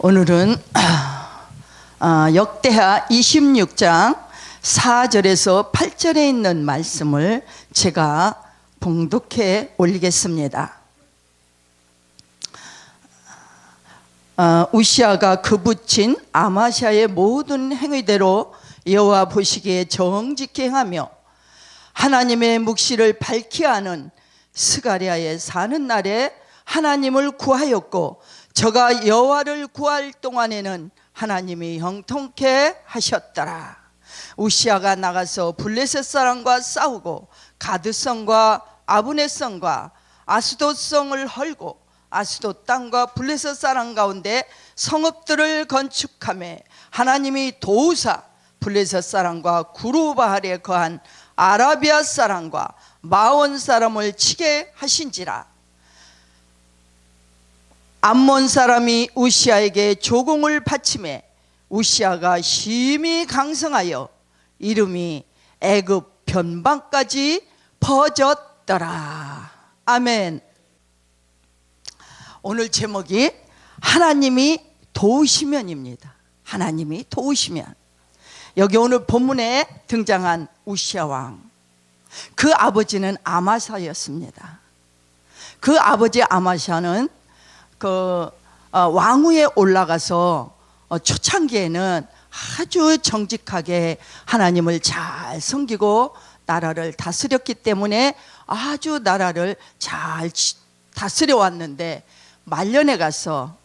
오늘은 역대하 26장 4절에서 8절에 있는 말씀을 제가 봉독해 올리겠습니다. 우시아가 거붙인 아마시아의 모든 행위대로 여호와 보시기에 정직히 행하며 하나님의 묵시를 밝히 하는 스가랴에 사는 날에 하나님을 구하였고, 저가 여호와를 구할 동안에는 하나님이 형통케 하셨더라. 우시아가 나가서 블레셋 사람과 싸우고 가드성과 아브네성과 아스돗성을 헐고 아스돗 땅과 블레셋 사람 가운데 성읍들을 건축하며 하나님이 도우사 블레셋 사람과 구르바할에 거한 아라비아 사람과 마온 사람을 치게 하신지라. 암몬 사람이 우시아에게 조공을 바치매 우시아가 심히 강성하여 이름이 애굽 변방까지 퍼졌더라. 아멘. 오늘 제목이 하나님이 도우시면입니다. 하나님이 도우시면. 여기 오늘 본문에 등장한 우시아 왕, 그 아버지는 아마사였습니다. 그 아버지 아마샤는 왕위에 올라가서 초창기에는 아주 정직하게 하나님을 잘 섬기고 나라를 다스렸기 때문에 아주 나라를 잘 다스려 왔는데, 말년에 가서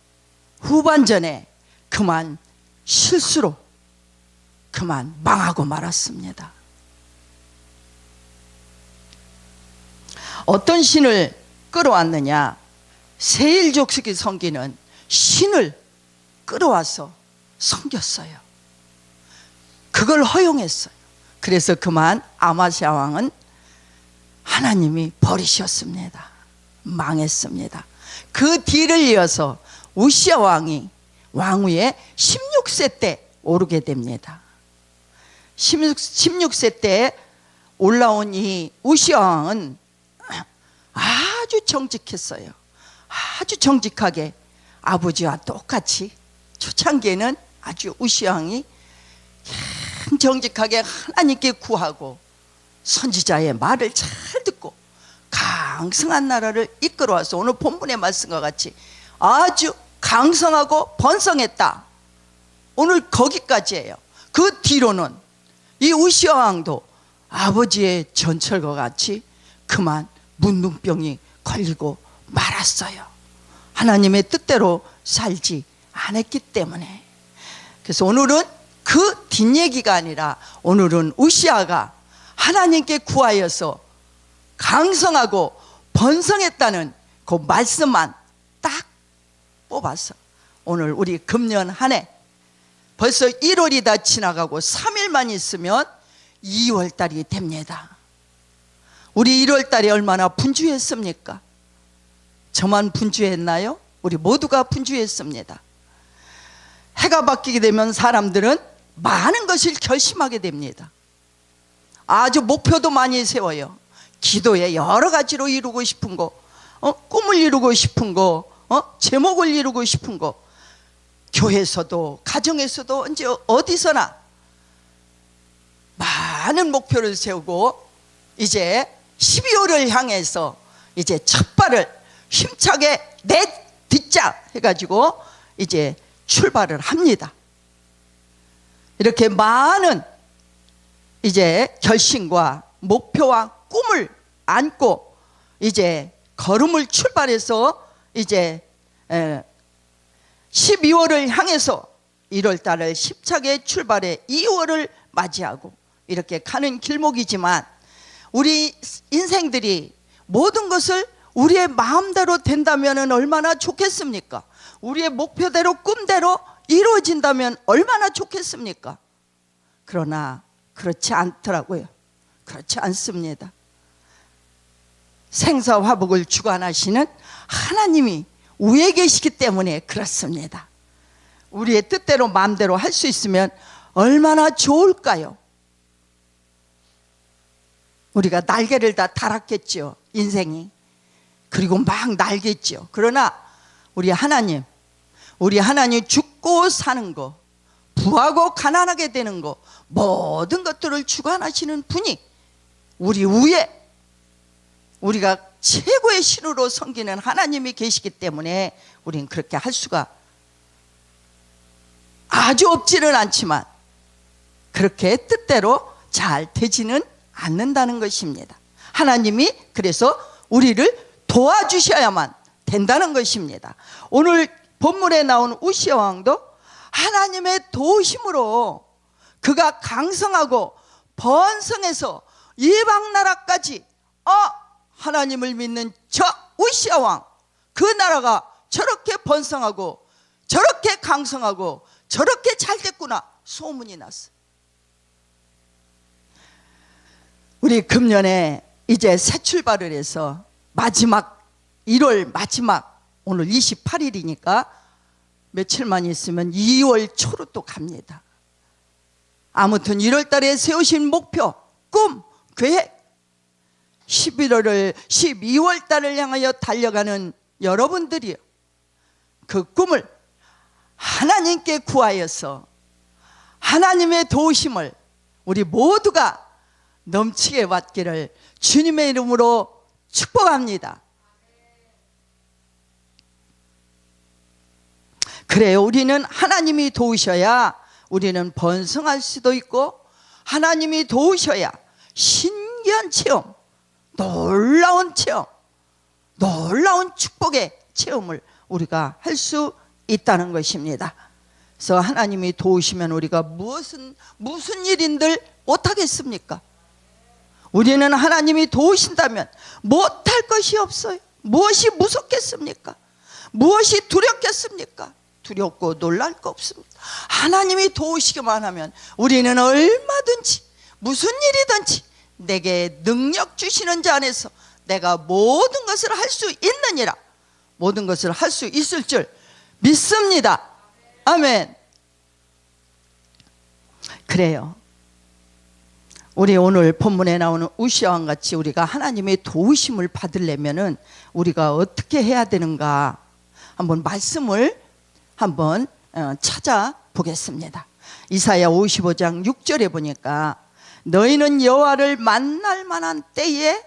후반전에 그만 실수로 그만 망하고 말았습니다. 어떤 신을 끌어왔느냐? 세일족속이 섬기는 신을 끌어와서 섬겼어요. 그걸 허용했어요. 그래서 그만 아마시아 왕은 하나님이 버리셨습니다. 망했습니다. 그 뒤를 이어서 우시아 왕이 왕위에 16세 때 오르게 됩니다. 16세 때 올라온 이 우시아 왕은 아주 정직했어요. 아주 정직하게 아버지와 똑같이 초창기에는 아주 우시아 왕이 정직하게 하나님께 구하고 선지자의 말을 잘 듣고 강성한 나라를 이끌어와서 오늘 본문의 말씀과 같이 아주 강성하고 번성했다. 오늘 거기까지예요. 그 뒤로는 이 우시아 왕도 아버지의 전철과 같이 그만 문둥병이 걸리고 말았어요. 하나님의 뜻대로 살지 않았기 때문에. 그래서 오늘은 그 뒷얘기가 아니라 오늘은 우시아가 하나님께 구하여서 강성하고 번성했다는 그 말씀만 딱 뽑아서 오늘 우리 금년 한 해 벌써 1월이 다 지나가고 3일만 있으면 2월달이 됩니다. 우리 1월달에 얼마나 분주했습니까? 저만 분주했나요? 우리 모두가 분주했습니다. 해가 바뀌게 되면 사람들은 많은 것을 결심하게 됩니다. 아주 목표도 많이 세워요. 기도에 여러 가지로 이루고 싶은 거, 꿈을 이루고 싶은 거, 제목을 이루고 싶은 거, 교회에서도 가정에서도 언제 어디서나 많은 목표를 세우고 이제 12월을 향해서 이제 첫 발을 힘차게 내딛자 해가지고 이제 출발을 합니다. 이렇게 많은 이제 결심과 목표와 꿈을 안고 이제 걸음을 출발해서 이제 12월을 향해서 1월달을 힘차게 출발해 2월을 맞이하고 이렇게 가는 길목이지만, 우리 인생들이 모든 것을 우리의 마음대로 된다면 얼마나 좋겠습니까? 우리의 목표대로 꿈대로 이루어진다면 얼마나 좋겠습니까? 그러나 그렇지 않더라고요. 그렇지 않습니다. 생사화복을 주관하시는 하나님이 위에 계시기 때문에 그렇습니다. 우리의 뜻대로 마음대로 할 수 있으면 얼마나 좋을까요? 우리가 날개를 다 달았겠죠, 인생이. 그리고 막 날겠죠. 그러나 우리 하나님, 우리 하나님 죽고 사는 거, 부하고 가난하게 되는 거, 모든 것들을 주관하시는 분이 우리 위에 우리가 최고의 신으로 섬기는 하나님이 계시기 때문에 우리는 그렇게 할 수가 아주 없지는 않지만 그렇게 뜻대로 잘 되지는 않는다는 것입니다. 하나님이 그래서 우리를 도와주셔야만 된다는 것입니다. 오늘 본문에 나온 우시아 왕도 하나님의 도우심으로 그가 강성하고 번성해서 이방 나라까지 하나님을 믿는 저 우시아 왕, 그 나라가 저렇게 번성하고 저렇게 강성하고 저렇게 잘 됐구나 소문이 났어요. 우리 금년에 이제 새 출발을 해서 마지막 1월 마지막 오늘 28일이니까 며칠만 있으면 2월 초로 또 갑니다. 아무튼 1월 달에 세우신 목표, 꿈, 계획 12월 달을 향하여 달려가는 여러분들이요, 그 꿈을 하나님께 구하여서 하나님의 도우심을 우리 모두가 넘치게 받기를 주님의 이름으로 축복합니다. 그래요. 우리는 하나님이 도우셔야 우리는 번성할 수도 있고, 하나님이 도우셔야 신기한 체험, 놀라운 체험, 놀라운 축복의 체험을 우리가 할 수 있다는 것입니다. 그래서 하나님이 도우시면 우리가 무슨 일인들 못하겠습니까? 우리는 하나님이 도우신다면 못할 것이 없어요. 무엇이 무섭겠습니까? 무엇이 두렵겠습니까? 두렵고 놀랄 거 없습니다. 하나님이 도우시기만 하면 우리는 얼마든지 무슨 일이든지 내게 능력 주시는 자 안에서 내가 모든 것을 할 수 있느니라, 모든 것을 할 수 있을 줄 믿습니다. 아멘. 그래요. 우리 오늘 본문에 나오는 우시아 왕 같이 우리가 하나님의 도우심을 받으려면은 우리가 어떻게 해야 되는가 한번 말씀을 한번 찾아보겠습니다. 이사야 55장 6절에 보니까 너희는 여호와를 만날 만한 때에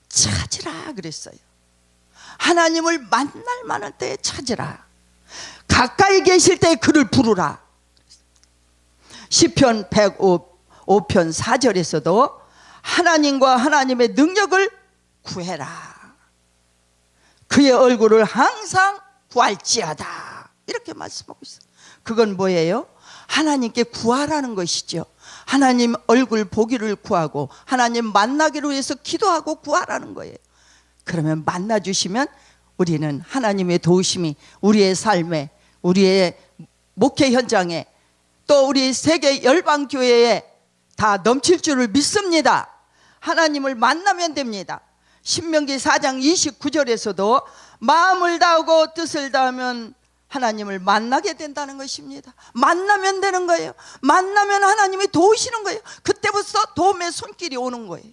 찾으라 그랬어요. 하나님을 만날 만한 때에 찾으라. 가까이 계실 때 그를 부르라. 시편 105편 4절에서도 하나님과 하나님의 능력을 구해라. 그의 얼굴을 항상 구할지어다. 이렇게 말씀하고 있어요. 그건 뭐예요? 하나님께 구하라는 것이죠. 하나님 얼굴 보기를 구하고 하나님 만나기로 해서 기도하고 구하라는 거예요. 그러면 만나주시면 우리는 하나님의 도우심이 우리의 삶에, 우리의 목회 현장에, 또 우리 세계 열방교회에 다 넘칠 줄을 믿습니다. 하나님을 만나면 됩니다. 신명기 4장 29절에서도 마음을 다하고 뜻을 다하면 하나님을 만나게 된다는 것입니다. 만나면 되는 거예요. 만나면 하나님이 도우시는 거예요. 그때부터 도움의 손길이 오는 거예요.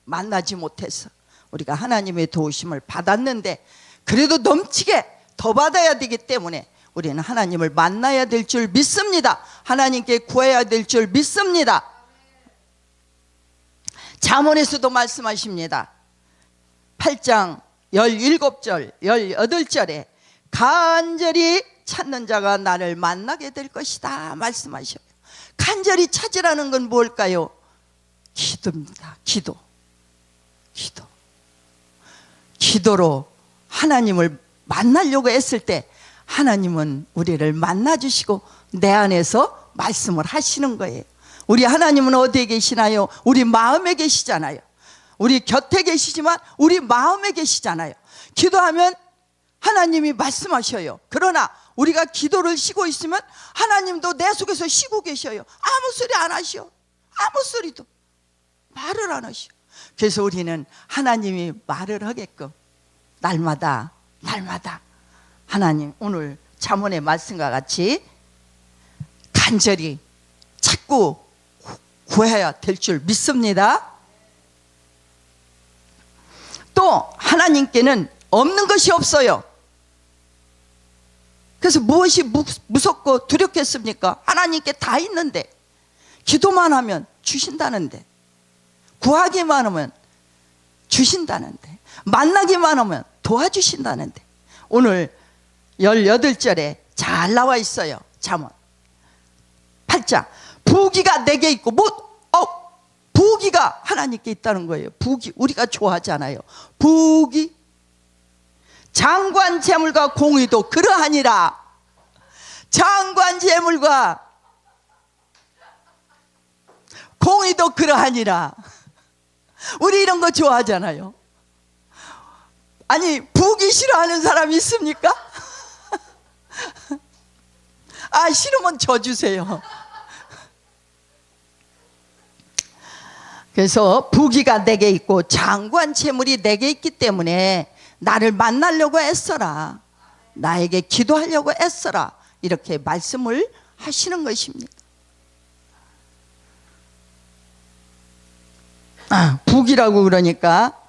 만나지 못해서 우리가 하나님의 도우심을 받았는데 그래도 넘치게 더 받아야 되기 때문에 우리는 하나님을 만나야 될 줄 믿습니다. 하나님께 구해야 될 줄 믿습니다. 잠언에서도 말씀하십니다. 8장 17절 18절에 간절히 찾는 자가 나를 만나게 될 것이다 말씀하셔요. 간절히 찾으라는 건 뭘까요? 기도입니다. 기도로 하나님을 만나려고 했을 때 하나님은 우리를 만나주시고 내 안에서 말씀을 하시는 거예요. 우리 하나님은 어디에 계시나요? 우리 마음에 계시잖아요. 우리 곁에 계시지만 우리 마음에 계시잖아요. 기도하면 하나님이 말씀하셔요. 그러나 우리가 기도를 쉬고 있으면 하나님도 내 속에서 쉬고 계셔요. 아무 소리 안 하셔. 아무 소리도 말을 안 하셔. 그래서 우리는 하나님이 말을 하게끔 날마다 하나님 오늘 잠언의 말씀과 같이 간절히 찾고 구해야 될 줄 믿습니다. 또 하나님께는 없는 것이 없어요. 그래서 무엇이 무섭고 두렵겠습니까? 하나님께 다 있는데, 기도만 하면 주신다는데, 구하기만 하면 주신다는데, 만나기만 하면 도와주신다는데, 오늘 18절에 잘 나와 있어요. 잠언 8장. 부귀가 내게 있고, 부귀가 하나님께 있다는 거예요. 부귀, 우리가 좋아하잖아요. 부귀, 장관 재물과 공의도 그러하니라. 장관 재물과 공의도 그러하니라. 우리 이런 거 좋아하잖아요. 아니, 부귀 싫어하는 사람이 있습니까? 아, 싫으면 저 주세요. 그래서 부귀가 내게 있고 장관 재물이 내게 있기 때문에 나를 만나려고 애써라. 나에게 기도하려고 애써라. 이렇게 말씀을 하시는 것입니다. 부귀라고 그러니까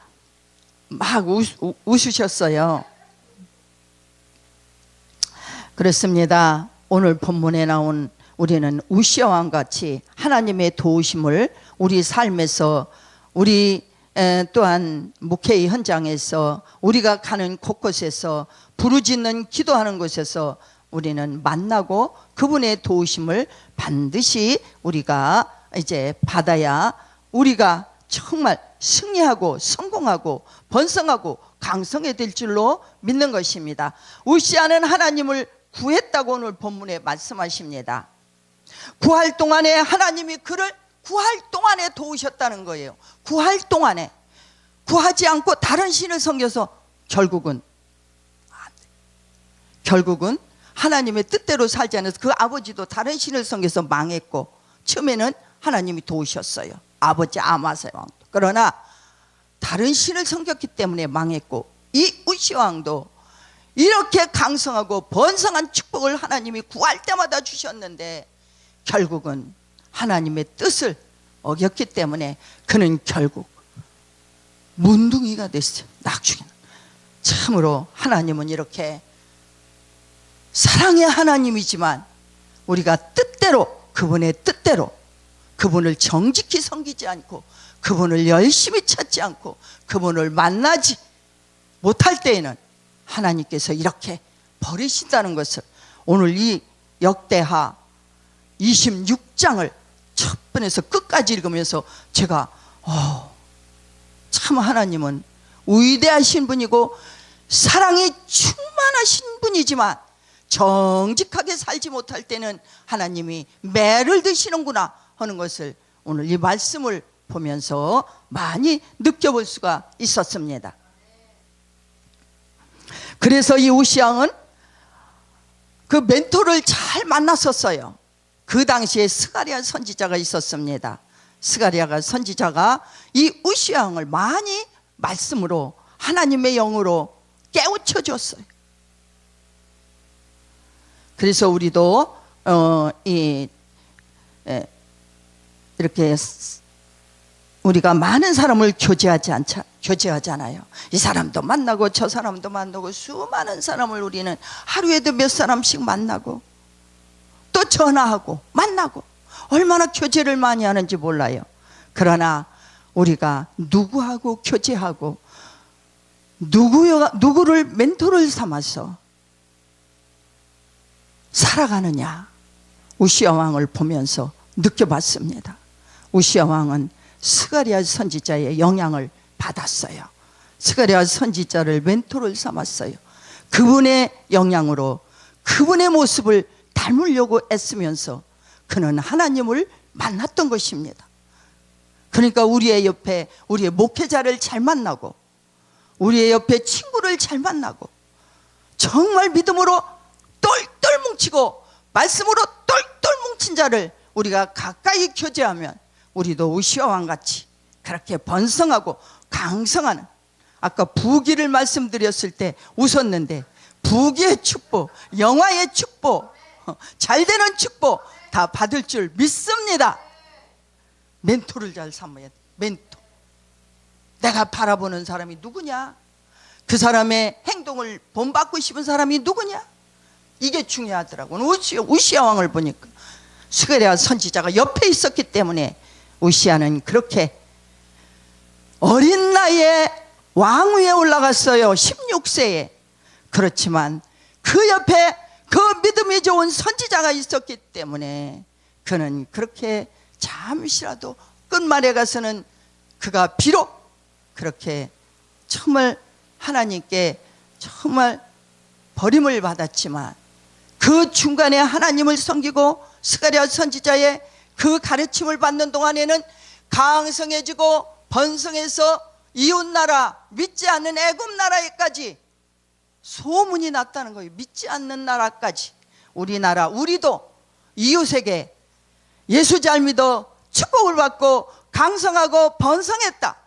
막 웃으셨어요. 그렇습니다. 오늘 본문에 나온 우리는 우시아 왕같이 하나님의 도우심을 우리 삶에서, 우리 또한 목회의 현장에서, 우리가 가는 곳곳에서, 부르짖는 기도하는 곳에서 우리는 만나고 그분의 도우심을 반드시 우리가 이제 받아야 우리가 정말 승리하고 성공하고 번성하고 강성해질 줄로 믿는 것입니다. 우시아는 하나님을 구했다고 오늘 본문에 말씀하십니다. 구할 동안에 하나님이 그를 구할 동안에 도우셨다는 거예요. 구할 동안에. 구하지 않고 다른 신을 섬겨서 결국은 하나님의 뜻대로 살지 않아서 그 아버지도 다른 신을 섬겨서 망했고, 처음에는 하나님이 도우셨어요. 아버지 아마세 왕도. 그러나 다른 신을 섬겼기 때문에 망했고, 이 우시아 왕도 이렇게 강성하고 번성한 축복을 하나님이 구할 때마다 주셨는데 결국은 하나님의 뜻을 어겼기 때문에 그는 결국 문둥이가 됐어요. 낙중에는. 참으로 하나님은 이렇게 사랑의 하나님이지만 우리가 뜻대로, 그분의 뜻대로 그분을 정직히 섬기지 않고, 그분을 열심히 찾지 않고, 그분을 만나지 못할 때에는 하나님께서 이렇게 버리신다는 것을 오늘 이 역대하 26장을 첫 번에서 끝까지 읽으면서 제가 참 하나님은 위대하신 분이고 사랑이 충만하신 분이지만 정직하게 살지 못할 때는 하나님이 매를 드시는구나 하는 것을 오늘 이 말씀을 보면서 많이 느껴볼 수가 있었습니다. 그래서 이 우시아는 그 멘토를 잘 만났었어요. 그 당시에 스가랴 선지자가 있었습니다. 스가랴가 선지자가 이 우시아 왕을 많이 말씀으로, 하나님의 영으로 깨우쳐 줬어요. 그래서 우리도 이렇게 우리가 많은 사람을 교제하잖아요. 이 사람도 만나고 저 사람도 만나고 수많은 사람을 우리는 하루에도 몇 사람씩 만나고 또 전화하고 만나고 얼마나 교제를 많이 하는지 몰라요. 그러나 우리가 누구하고 교제하고 누구를 멘토를 삼아서 살아가느냐, 우시아 왕을 보면서 느껴봤습니다. 우시아 왕은 스가랴 선지자의 영향을 받았어요. 스가랴 선지자를 멘토를 삼았어요. 그분의 영향으로 그분의 모습을 닮으려고 애쓰면서 그는 하나님을 만났던 것입니다. 그러니까 우리의 옆에 우리의 목회자를 잘 만나고 우리의 옆에 친구를 잘 만나고 정말 믿음으로 똘똘 뭉치고 말씀으로 똘똘 뭉친 자를 우리가 가까이 교제하면 우리도 우시아 왕같이 그렇게 번성하고 강성하는, 아까 부귀를 말씀드렸을 때 웃었는데 부귀의 축복, 영화의 축복, 잘되는 축복 다 받을 줄 믿습니다. 멘토를 잘 삼아야 돼. 멘토. 내가 바라보는 사람이 누구냐? 그 사람의 행동을 본받고 싶은 사람이 누구냐? 이게 중요하더라고. 우시아 왕을 보니까 스가랴 선지자가 옆에 있었기 때문에 우시아는 그렇게 어린 나이에 왕위에 올라갔어요. 16세에. 그렇지만 그 옆에 그 믿음이 좋은 선지자가 있었기 때문에 그는 그렇게 잠시라도 끝말에 가서는 그가 비록 그렇게 정말 하나님께 정말 버림을 받았지만 그 중간에 하나님을 섬기고 스가랴 선지자의 그 가르침을 받는 동안에는 강성해지고 번성해서 이웃나라 믿지 않는 애굽 나라에까지 소문이 났다는 거예요. 믿지 않는 나라까지. 우리나라 우리도 이웃에게 예수 잘 믿어 축복을 받고 강성하고 번성했다,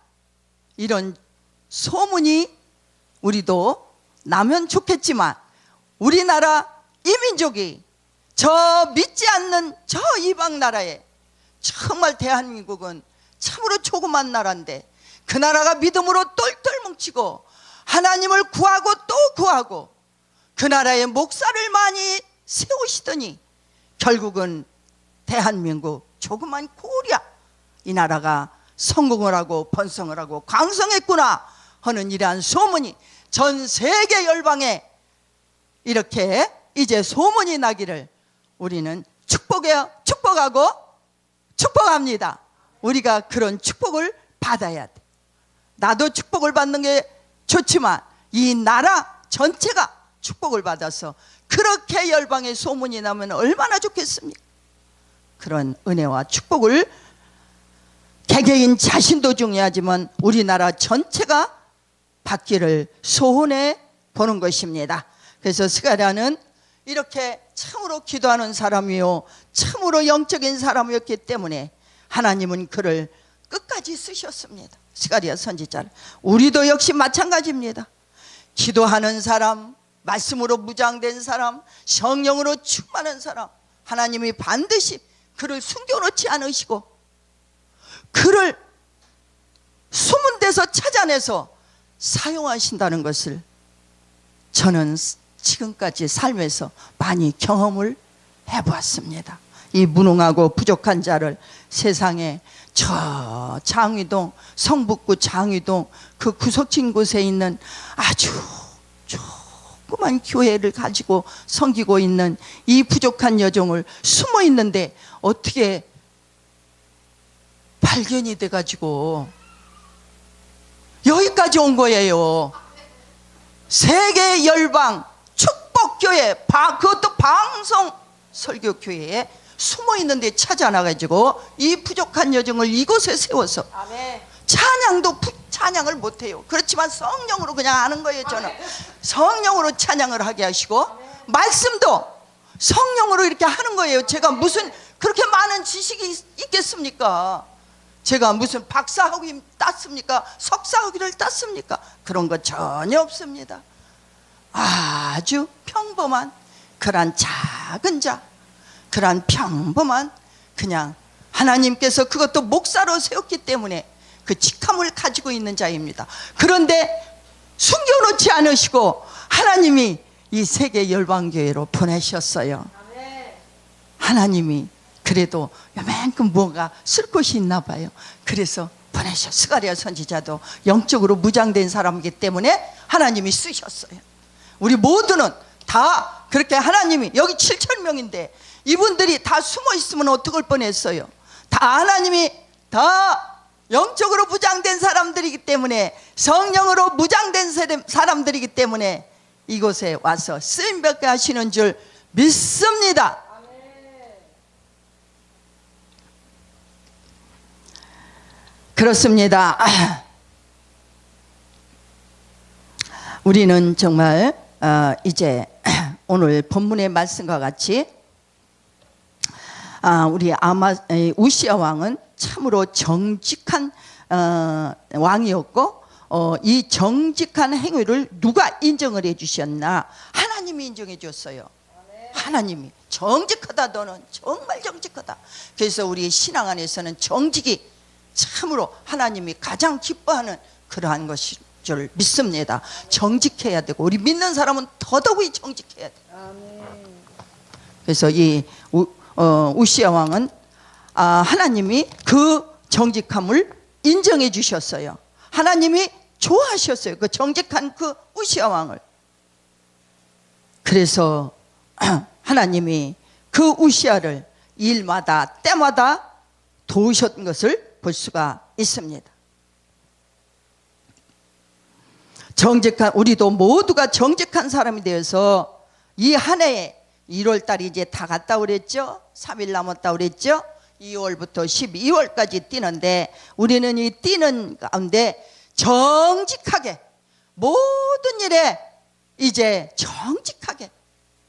이런 소문이 우리도 나면 좋겠지만 우리나라 이민족이 저 믿지 않는 저 이방 나라에, 정말 대한민국은 참으로 조그만 나라인데 그 나라가 믿음으로 똘똘 뭉치고 하나님을 구하고 또 구하고 그 나라의 목사를 많이 세우시더니 결국은 대한민국 조그만 코리아 이 나라가 성공을 하고 번성을 하고 강성했구나 하는 이러한 소문이 전 세계 열방에 이렇게 이제 소문이 나기를 우리는 축복하고 축복합니다. 우리가 그런 축복을 받아야 돼. 나도 축복을 받는 게 좋지만 이 나라 전체가 축복을 받아서 그렇게 열방에 소문이 나면 얼마나 좋겠습니까? 그런 은혜와 축복을 개개인 자신도 중요하지만 우리나라 전체가 받기를 소원해 보는 것입니다. 그래서 스가랴는 이렇게 참으로 기도하는 사람이요 참으로 영적인 사람이었기 때문에 하나님은 그를 끝까지 쓰셨습니다. 스가랴 선지자를. 우리도 역시 마찬가지입니다. 기도하는 사람, 말씀으로 무장된 사람, 성령으로 충만한 사람, 하나님이 반드시 그를 숨겨놓지 않으시고 그를 숨은 데서 찾아내서 사용하신다는 것을 저는 지금까지 삶에서 많이 경험을 해보았습니다. 이 무능하고 부족한 자를 세상에 저 장위동, 성북구 장위동 그 구석진 곳에 있는 아주 조그만 교회를 가지고 섬기고 있는 이 부족한 여종을 숨어 있는데 어떻게 발견이 돼가지고 여기까지 온 거예요. 세계 열방 축복교회, 그것도 방송 설교교회에 숨어 있는데 찾아 나가지고 이 부족한 여정을 이곳에 세워서 찬양을 못해요. 그렇지만 성령으로 그냥 하는 거예요. 저는 성령으로 찬양을 하게 하시고 말씀도 성령으로 이렇게 하는 거예요. 제가 무슨 그렇게 많은 지식이 있겠습니까? 제가 무슨 박사학위 땄습니까? 석사학위를 땄습니까? 그런 거 전혀 없습니다. 아주 평범한 그런 작은 자, 그런 평범한 그냥 하나님께서 그것도 목사로 세웠기 때문에 그 직함을 가지고 있는 자입니다. 그런데 숨겨놓지 않으시고 하나님이 이 세계 열방교회로 보내셨어요. 하나님이 그래도 요만큼 뭔가 쓸 것이 있나 봐요. 그래서 보내셨어요. 스가랴 선지자도 영적으로 무장된 사람이기 때문에 하나님이 쓰셨어요. 우리 모두는 다 그렇게 하나님이, 여기 7,000명인데 이분들이 다 숨어 있으면 어떡할 뻔했어요. 다 하나님이 다 영적으로 무장된 사람들이기 때문에, 성령으로 무장된 사람들이기 때문에 이곳에 와서 쓰임받게 하시는 줄 믿습니다. 그렇습니다. 우리는 정말 이제 오늘 본문의 말씀과 같이 우리 우시아 왕은 참으로 정직한 왕이었고 이 정직한 행위를 누가 인정을 해주셨나? 하나님이 인정해 줬어요. 하나님이 정직하다, 너는 정말 정직하다. 그래서 우리 신앙 안에서는 정직이 참으로 하나님이 가장 기뻐하는 그러한 것이 줄 믿습니다. 정직해야 되고 우리 믿는 사람은 더더욱이 정직해야 돼요. 그래서 이 우시야 왕은 하나님이 그 정직함을 인정해 주셨어요. 하나님이 좋아하셨어요. 그 정직한 그 우시야 왕을. 그래서 하나님이 그 우시야를 일마다 때마다 도우셨던 것을 볼 수가 있습니다. 정직한 우리도 모두가 정직한 사람이 되어서 이 한 해에 1월달이 이제 다 갔다 그랬죠. 3일 남았다 그랬죠. 2월부터 12월까지 뛰는데 우리는 이 뛰는 가운데 정직하게 모든 일에 이제 정직하게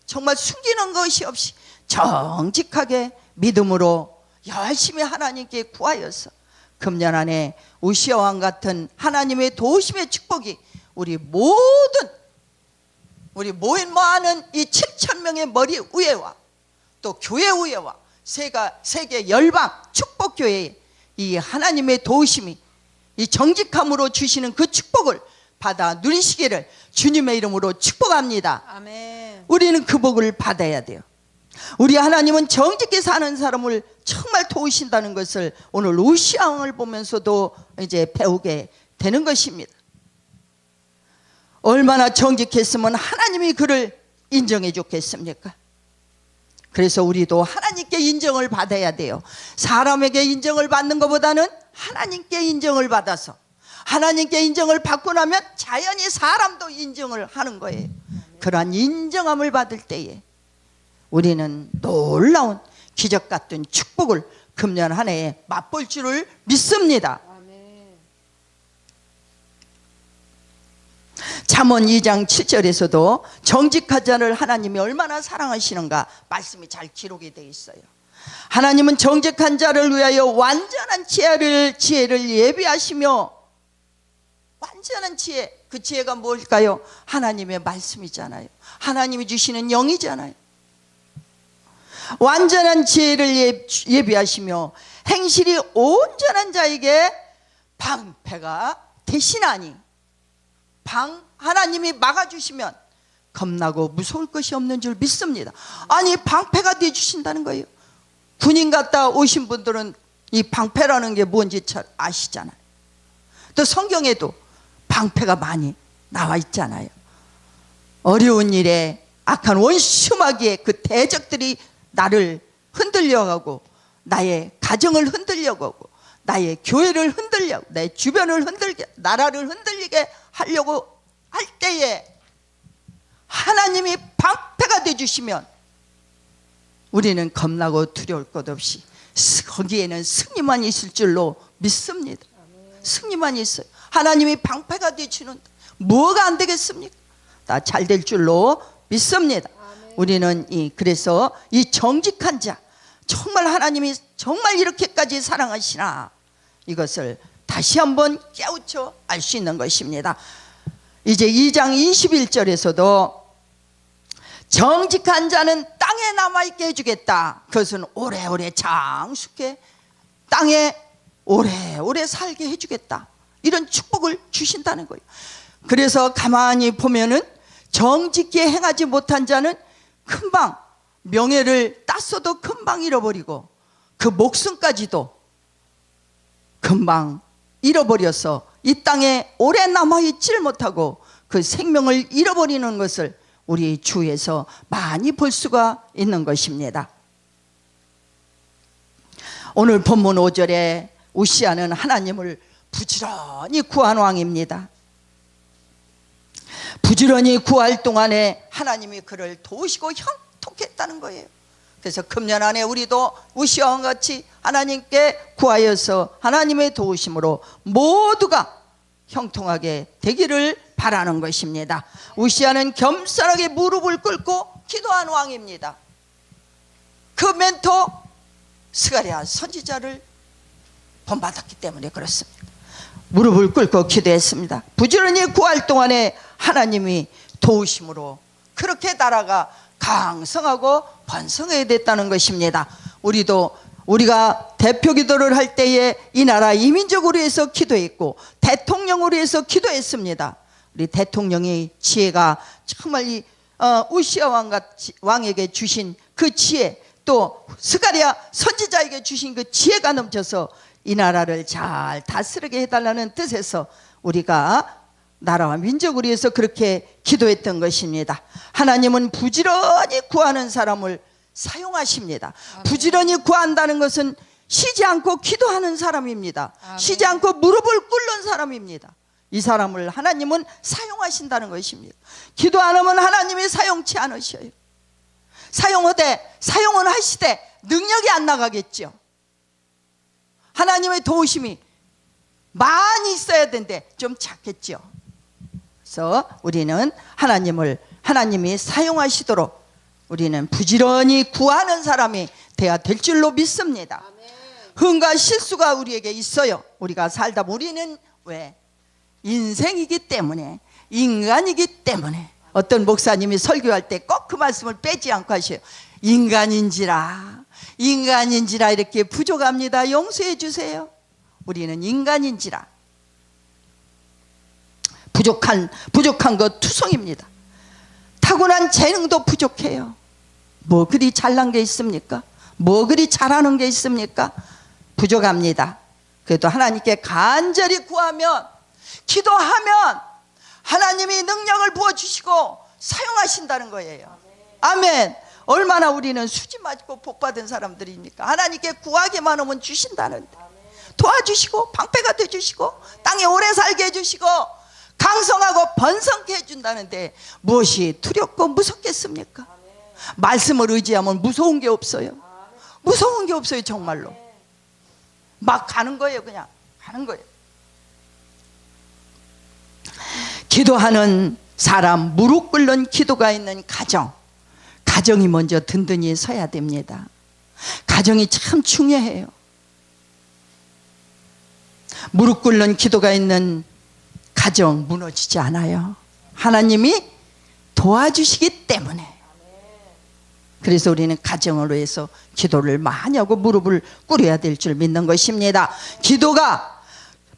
정말 숨기는 것이 없이 정직하게 믿음으로 열심히 하나님께 구하여서 금년 안에 우시야 왕 같은 하나님의 도우심의 축복이 우리 모인 많은 이 7,000명의 머리 위에와 또 교회 위에와 세계 열방 축복교회에 이 하나님의 도우심이 이 정직함으로 주시는 그 축복을 받아 누리시기를 주님의 이름으로 축복합니다. 아멘. 우리는 그 복을 받아야 돼요. 우리 하나님은 정직히 사는 사람을 정말 도우신다는 것을 오늘 우시야 왕을 보면서도 이제 배우게 되는 것입니다. 얼마나 정직했으면 하나님이 그를 인정해 줬겠습니까? 그래서 우리도 하나님께 인정을 받아야 돼요. 사람에게 인정을 받는 것보다는 하나님께 인정을 받아서 하나님께 인정을 받고 나면 자연히 사람도 인정을 하는 거예요. 그러한 인정함을 받을 때에 우리는 놀라운 기적 같은 축복을 금년 한 해에 맛볼 줄을 믿습니다. 잠언 2장 7절에서도 정직한 자를 하나님이 얼마나 사랑하시는가 말씀이 잘 기록이 되어 있어요. 하나님은 정직한 자를 위하여 완전한 지혜를 예비하시며, 완전한 지혜, 그 지혜가 뭘까요? 하나님의 말씀이잖아요. 하나님이 주시는 영이잖아요. 완전한 지혜를 예비하시며 행실이 온전한 자에게 방패가 되시나니, 하나님이 막아주시면 겁나고 무서울 것이 없는 줄 믿습니다. 아니, 방패가 되어주신다는 거예요. 군인 갔다 오신 분들은 이 방패라는 게 뭔지 잘 아시잖아요. 또 성경에도 방패가 많이 나와 있잖아요. 어려운 일에 악한 원수마귀의 그 대적들이 나를 흔들려가고 나의 가정을 흔들려가고 나의 교회를 흔들려고 내 주변을 흔들게, 나라를 흔들리게 하려고 할 때에 하나님이 방패가 되어주시면 우리는 겁나고 두려울 것 없이 거기에는 승리만 있을 줄로 믿습니다. 승리만 있어요. 하나님이 방패가 되어주는 뭐가 안 되겠습니까? 다 잘 될 줄로 믿습니다. 우리는 그래서 이 정직한 자, 정말 하나님이 정말 이렇게까지 사랑하시나, 이것을 다시 한번 깨우쳐 알 수 있는 것입니다. 이제 2장 21절에서도 정직한 자는 땅에 남아있게 해주겠다. 그것은 오래오래 장수케 땅에 오래오래 살게 해주겠다. 이런 축복을 주신다는 거예요. 그래서 가만히 보면은 정직히 행하지 못한 자는 금방 명예를 땄어도 금방 잃어버리고 그 목숨까지도 금방 잃어버려서 이 땅에 오래 남아있질 못하고 그 생명을 잃어버리는 것을 우리 주에서 많이 볼 수가 있는 것입니다. 오늘 본문 5절에 우시야는 하나님을 부지런히 구한 왕입니다. 부지런히 구할 동안에 하나님이 그를 도우시고 형통했다는 거예요. 그래서 금년 안에 우리도 우시야 왕 같이 하나님께 구하여서 하나님의 도우심으로 모두가 형통하게 되기를 바라는 것입니다. 우시야는 겸손하게 무릎을 꿇고 기도한 왕입니다. 그 멘토 스가랴 선지자를 본받았기 때문에 그렇습니다. 무릎을 꿇고 기도했습니다. 부지런히 구할 동안에 하나님이 도우심으로 그렇게 나라가 강성하고 번성하게 됐다는 것입니다. 우리도 우리가 대표 기도를 할 때에 이 나라 이민족으로 해서 기도했고 대통령으로 해서 기도했습니다. 우리 대통령의 지혜가 정말 이 우시아 왕에게 주신 그 지혜, 또 스가랴 선지자에게 주신 그 지혜가 넘쳐서 이 나라를 잘 다스리게 해달라는 뜻에서 우리가 나라와 민족을 위해서 그렇게 기도했던 것입니다. 하나님은 부지런히 구하는 사람을 사용하십니다. 부지런히 구한다는 것은 쉬지 않고 기도하는 사람입니다. 쉬지 않고 무릎을 꿇는 사람입니다. 이 사람을 하나님은 사용하신다는 것입니다. 기도 안 하면 하나님이 사용치 않으셔요. 사용은 하시되 능력이 안 나가겠죠. 하나님의 도우심이 많이 있어야 되는데 좀 작겠죠. 그래서 우리는 하나님이 사용하시도록 우리는 부지런히 구하는 사람이 되어야 될 줄로 믿습니다. 흥과 실수가 우리에게 있어요. 우리가 살다 우리는 왜? 인생이기 때문에, 인간이기 때문에. 어떤 목사님이 설교할 때 꼭 그 말씀을 빼지 않고 하셔요. 인간인지라 이렇게 부족합니다. 용서해 주세요. 우리는 인간인지라 부족한 것 투성입니다. 타고난 재능도 부족해요. 뭐 그리 잘난 게 있습니까? 뭐 그리 잘하는 게 있습니까? 부족합니다. 그래도 하나님께 간절히 구하면, 기도하면 하나님이 능력을 부어주시고 사용하신다는 거예요. 아멘. 얼마나 우리는 수지 맞고 복받은 사람들입니까? 하나님께 구하기만 하면 주신다는데, 도와주시고 방패가 되어주시고 땅에 오래 살게 해주시고 강성하고 번성케 해준다는데 무엇이 두렵고 무섭겠습니까? 말씀을 의지하면 무서운 게 없어요. 무서운 게 없어요. 정말로 막 가는 거예요. 그냥 가는 거예요. 기도하는 사람, 무릎 꿇는 기도가 있는 가정이 먼저 든든히 서야 됩니다. 가정이 참 중요해요. 무릎 꿇는 기도가 있는 가정 무너지지 않아요. 하나님이 도와주시기 때문에. 그래서 우리는 가정으로 해서 기도를 많이 하고 무릎을 꿇어야 될 줄 믿는 것입니다. 기도가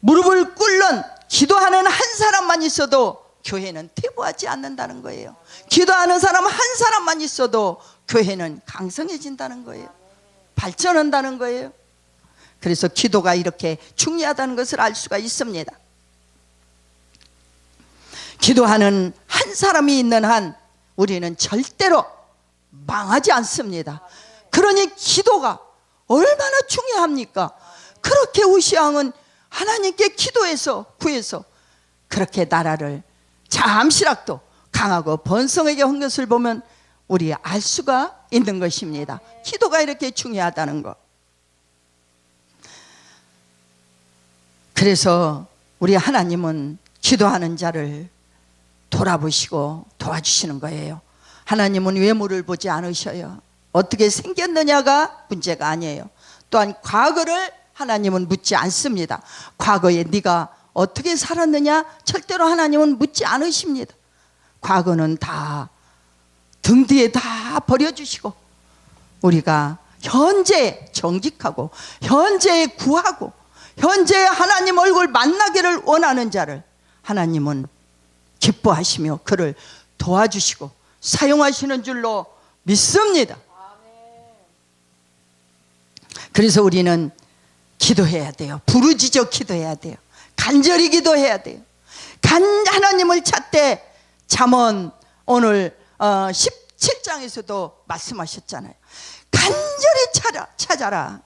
무릎을 꿇는 기도하는 한 사람만 있어도 교회는 퇴보하지 않는다는 거예요. 기도하는 사람 한 사람만 있어도 교회는 강성해진다는 거예요. 발전한다는 거예요. 그래서 기도가 이렇게 중요하다는 것을 알 수가 있습니다. 기도하는 한 사람이 있는 한 우리는 절대로 망하지 않습니다. 그러니 기도가 얼마나 중요합니까? 그렇게 우시아 왕은 하나님께 기도해서 구해서 그렇게 나라를 잠시라도 강하고 번성하게 한 것을 보면 우리 알 수가 있는 것입니다. 기도가 이렇게 중요하다는 것. 그래서 우리 하나님은 기도하는 자를 돌아보시고 도와주시는 거예요. 하나님은 외모를 보지 않으셔요. 어떻게 생겼느냐가 문제가 아니에요. 또한 과거를 하나님은 묻지 않습니다. 과거에 네가 어떻게 살았느냐 절대로 하나님은 묻지 않으십니다. 과거는 다 등 뒤에 다 버려주시고 우리가 현재 정직하고 현재에 구하고 현재 하나님 얼굴 만나기를 원하는 자를 하나님은 기뻐하시며 그를 도와주시고 사용하시는 줄로 믿습니다. 그래서 우리는 기도해야 돼요. 부르짖어 기도해야 돼요. 간절히 기도해야 돼요. 하나님을 찾되 잠언 오늘 17장에서도 말씀하셨잖아요. 간절히 찾아라.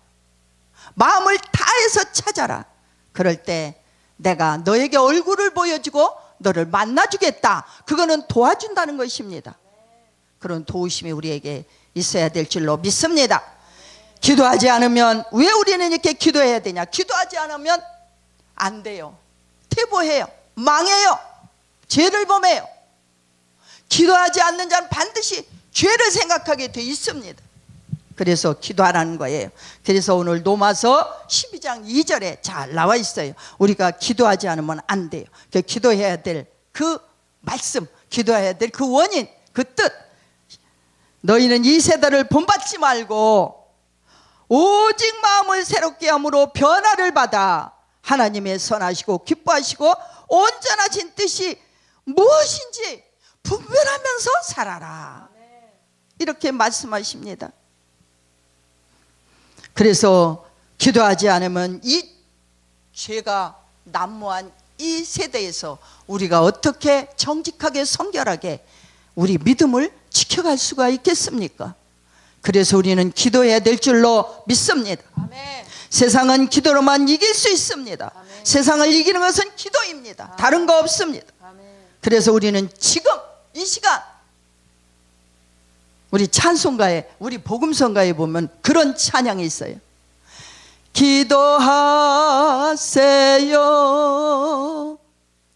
마음을 다해서 찾아라. 그럴 때 내가 너에게 얼굴을 보여주고 너를 만나주겠다. 그거는 도와준다는 것입니다. 그런 도우심이 우리에게 있어야 될 줄로 믿습니다. 기도하지 않으면 왜 우리는 이렇게 기도해야 되냐? 기도하지 않으면 안 돼요. 퇴보해요. 망해요. 죄를 범해요. 기도하지 않는 자는 반드시 죄를 생각하게 돼 있습니다. 그래서 기도하라는 거예요. 그래서 오늘 로마서 12장 2절에 잘 나와 있어요. 우리가 기도하지 않으면 안 돼요. 기도해야 될 그 말씀, 기도해야 될 그 원인, 그 뜻. 너희는 이 세대를 본받지 말고 오직 마음을 새롭게 함으로 변화를 받아 하나님의 선하시고 기뻐하시고 온전하신 뜻이 무엇인지 분별하면서 살아라. 이렇게 말씀하십니다. 그래서 기도하지 않으면 이 죄가 난무한 이 세대에서 우리가 어떻게 정직하게 성결하게 우리 믿음을 지켜갈 수가 있겠습니까? 그래서 우리는 기도해야 될 줄로 믿습니다. 아멘. 세상은 기도로만 이길 수 있습니다. 아멘. 세상을 이기는 것은 기도입니다. 다른 거 없습니다. 아멘. 그래서 우리는 지금 이 시간 우리 찬송가에, 우리 복음성가에 보면 그런 찬양이 있어요. 기도하세요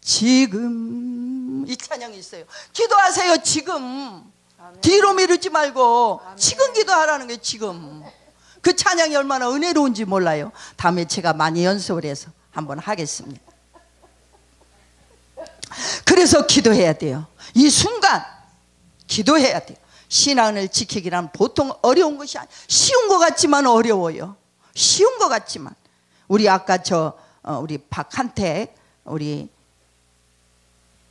지금. 이 찬양이 있어요. 기도하세요 지금. 아멘. 뒤로 미루지 말고 아멘. 지금 기도하라는 게 지금. 그 찬양이 얼마나 은혜로운지 몰라요. 다음에 제가 많이 연습을 해서 한번 하겠습니다. 그래서 기도해야 돼요. 이 순간 기도해야 돼요. 신앙을 지키기란 보통 어려운 것이 아니에요. 쉬운 것 같지만 어려워요. 쉬운 것 같지만. 우리 아까 우리 박한택, 우리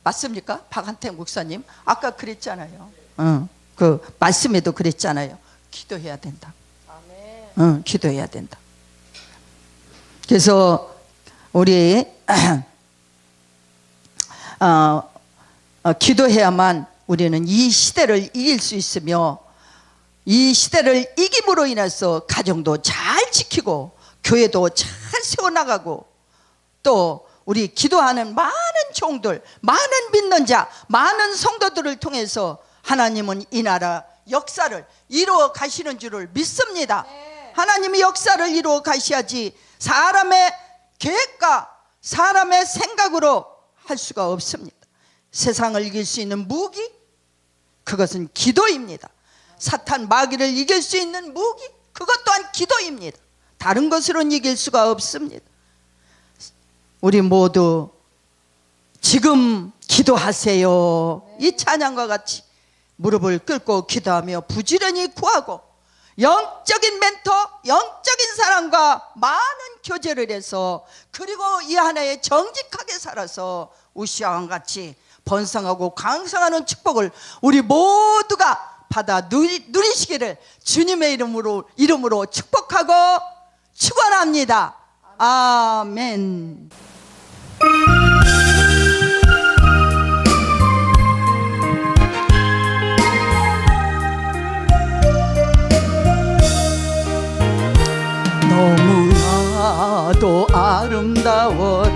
맞습니까? 박한택 목사님 아까 그랬잖아요. 그 말씀에도 그랬잖아요. 기도해야 된다. 아멘. 기도해야 된다. 그래서 우리 기도해야만 우리는 이 시대를 이길 수 있으며, 이 시대를 이김으로 인해서 가정도 잘 지키고 교회도 잘 세워나가고, 또 우리 기도하는 많은 종들, 많은 믿는 자, 많은 성도들을 통해서 하나님은 이 나라 역사를 이루어 가시는 줄을 믿습니다. 네. 하나님이 역사를 이루어 가셔야지 사람의 계획과 사람의 생각으로 할 수가 없습니다. 세상을 이길 수 있는 무기, 그것은 기도입니다. 사탄 마귀를 이길 수 있는 무기, 그것 또한 기도입니다. 다른 것으로는 이길 수가 없습니다. 우리 모두 지금 기도하세요. 이 찬양과 같이 무릎을 꿇고 기도하며 부지런히 구하고 영적인 멘토, 영적인 사람과 많은 교제를 해서, 그리고 이 하나에 정직하게 살아서 우시아와 같이 번성하고 강성하는 축복을 우리 모두가 받아 누리시기를 주님의 이름으로 축복하고 축원합니다. 아멘. 너무나도 아름다워라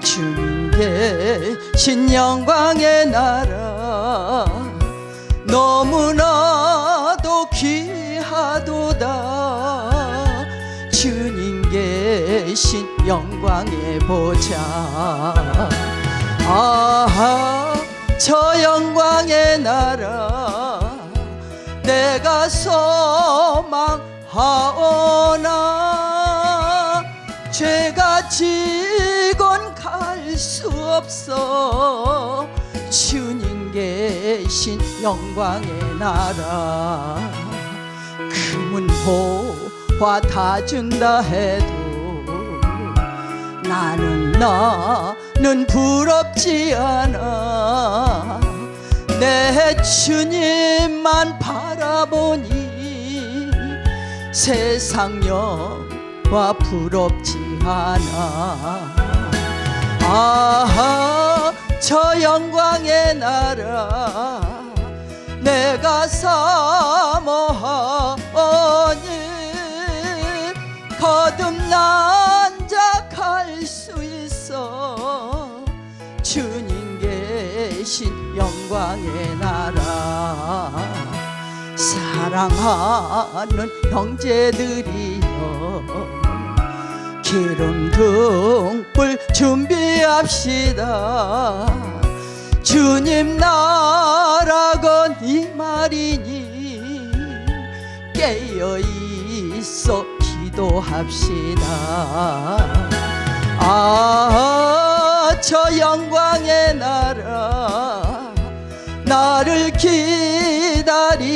주님 계신 영광의 나라. 너무나도 귀하도다 주님 계신 영광의 보좌. 아하, 저 영광의 나라 내가 소망하오나 죄가 지곤 갈 수 없어 주님 계신 영광의 나라. 금은 보화 다 준다 해도 나는 부럽지 않아. 내 주님만 바라보니 세상 영화 부럽지 않아. 아하, 저 영광의 나라 내가 사모하니 거듭난 자 갈 수 있어 주님 계신 영광의 나라. 사랑하는 형제들이여 기름 등불 준비합시다. 주님 나라건 이 말이니 깨어있어 기도합시다. 아, 저 영광의 나라 나를 기다리오니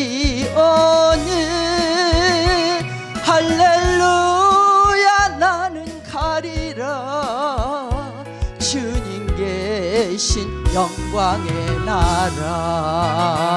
영광의 나라